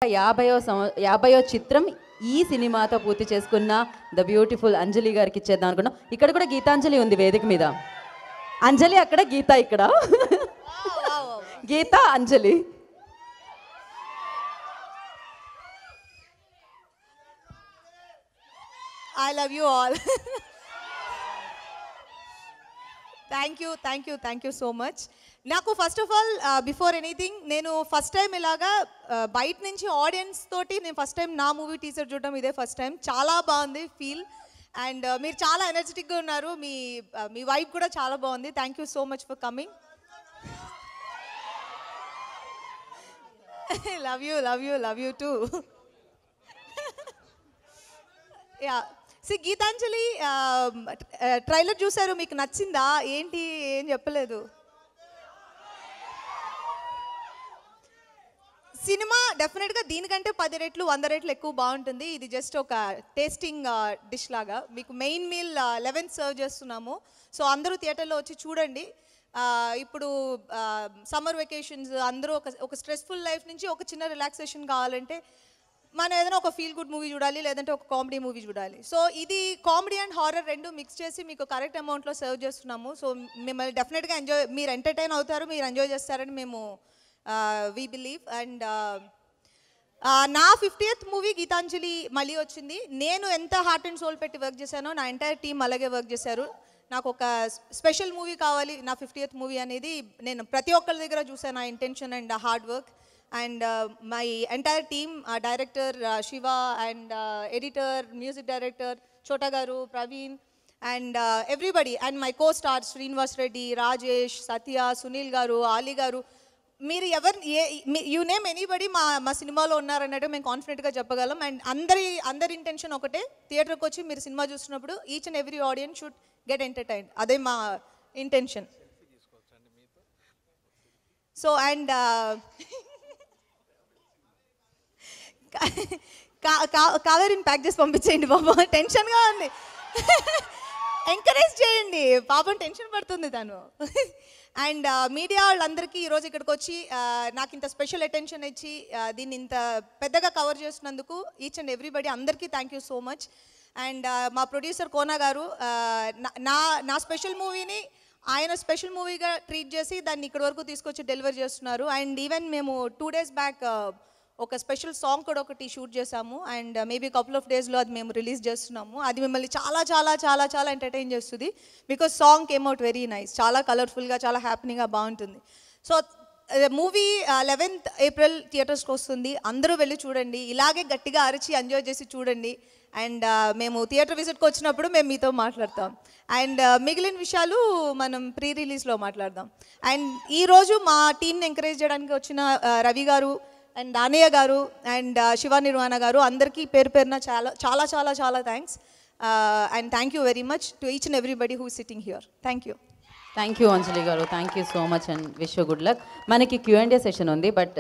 50వ చిత్రం ఈ సినిమాతో పూర్తి చేసుకున్న ద బ్యూటిఫుల్ అంజలి గారికి ఇచ్చేద్దాం అనుకున్నాం. ఇక్కడ కూడా గీతాంజలి ఉంది వేదిక మీద. అంజలి అక్కడ, గీత ఇక్కడ. గీత, అంజలి. I love you all. Thank you so much. నాకు first of all before anything నేను ఫస్ట్ టైం ఇలాగా బయట నుంచి ఆడియన్స్ తోటి నేను ఫస్ట్ టైం నా మూవీ టీజర్ చూడడం ఇదే ఫస్ట్ టైం. చాలా బాగుంది ఫీల్ అండ్ మీరు చాలా ఎనర్జెటిక్గా ఉన్నారు. మీ వైబ్ కూడా చాలా బాగుంది. Thank you so much for coming. Love you too. Yeah Geethanjali trailer చూసారు, మీకు నచ్చిందా ఏంటి? ఏం చెప్పలేదు. సినిమా డెఫినెట్గా దీనికంటే 10 రెట్లు 100 రెట్లు ఎక్కువ బాగుంటుంది. ఇది జస్ట్ ఒక టేస్టింగ్ డిష్ లాగా. మీకు మెయిన్ మీల్ 11 సర్వ్ చేస్తున్నాము. సో అందరూ థియేటర్లో వచ్చి చూడండి. ఇప్పుడు సమ్మర్ వెకేషన్స్ అందరూ ఒక స్ట్రెస్ఫుల్ లైఫ్ నుంచి ఒక చిన్న రిలాక్సేషన్ కావాలంటే మనం ఏదైనా ఒక ఫీల్ గుడ్ మూవీ చూడాలి, లేదంటే ఒక కామెడీ మూవీ చూడాలి. సో ఇది కామెడీ అండ్ హారర్ రెండు మిక్స్ చేసి మీకు కరెక్ట్ అమౌంట్లో సర్వ్ చేస్తున్నాము. సో మిమ్మల్ని డెఫినెట్గా మీరు ఎంటర్టైన్ అవుతారు, మీరు ఎంజాయ్ చేస్తారని మేము వీ బిలీవ్. అండ్ నా 50th మూవీ గీతాంజలి మళ్ళీ వచ్చింది. నేను ఎంత హార్ట్ అండ్ సోల్ పెట్టి వర్క్ చేశానో నా ఎంటైర్ టీమ్ అలాగే వర్క్ చేశారు. నాకు ఒక స్పెషల్ మూవీ కావాలి నా 50th మూవీ అనేది నేను ప్రతి ఒక్కరి దగ్గర చూసాను. నా intention and hard work and my entire team, director Shiva and editor, music director Chota Garu, Praveen and everybody, and my co-stars Srinivas Reddy, Rajesh, Satya, Sunil Garu, Ali Garu. మీరు you name anybody మా సినిమాలో ఉన్నారన్నట్టు మేము కాన్ఫిడెంట్గా చెప్పగలం. And అందరి intention ఒకటే, థియేటర్కి వచ్చి మీరు సినిమా చూస్తున్నప్పుడు each and every audience should get entertained. అదే మా ఇంటెన్షన్. సో అండ్ కావేరిని ప్యాక్ చేసి పంపించేయండి బాబా, టెన్షన్గా ఉంది. ఎంకరేజ్ చేయండి, పాపం టెన్షన్ పడుతుంది తను. అండ్ మీడియా వాళ్ళందరికీ ఈరోజు ఇక్కడికి వచ్చి నాకు ఇంత స్పెషల్ అటెన్షన్ ఇచ్చి దీన్ని ఇంత పెద్దగా కవర్ చేస్తున్నందుకు ఈచ్ అండ్ ఎవ్రీబడి అందరికీ thank you so much. And మా ప్రొడ్యూసర్ కోనా గారు నా స్పెషల్ మూవీని ఆయన స్పెషల్ మూవీగా ట్రీట్ చేసి దాన్ని ఇక్కడి వరకు తీసుకొచ్చి డెలివర్ చేస్తున్నారు. అండ్ ఈవెన్ మేము 2 days బ్యాక్ ఒక స్పెషల్ సాంగ్ కూడా ఒకటి షూట్ చేసాము. అండ్ మేబీ కపుల్ ఆఫ్ డేస్లో అది మేము రిలీజ్ చేస్తున్నాము. అది మిమ్మల్ని చాలా చాలా చాలా చాలా ఎంటర్టైన్ చేస్తుంది. Because song came out very nice, చాలా కలర్ఫుల్గా, చాలా హ్యాపీగా బాగుంటుంది. సో మూవీ 11th April థియేటర్స్కి వస్తుంది. అందరూ వెళ్ళి చూడండి, ఇలాగే గట్టిగా అరిచి ఎంజాయ్ చేసి చూడండి. అండ్ మేము థియేటర్ విజిట్కి వచ్చినప్పుడు మేము మీతో మాట్లాడతాం. అండ్ మిగిలిన విషయాలు మనం ప్రీ రిలీజ్లో మాట్లాడదాం. అండ్ ఈరోజు మా టీంని ఎంకరేజ్ చేయడానికి వచ్చిన రవి గారు అండ్ దానయ్య గారు అండ్ శివ నిర్వాణ గారు అందరికీ పేరు పేరున చాలా చాలా చాలా చాలా thanks. And thank you very much to each and everybody who sitting here. Thank you Anjali garu. Thank you so much and wish you good luck. మనకి Q&A సెషన్ ఉంది, బట్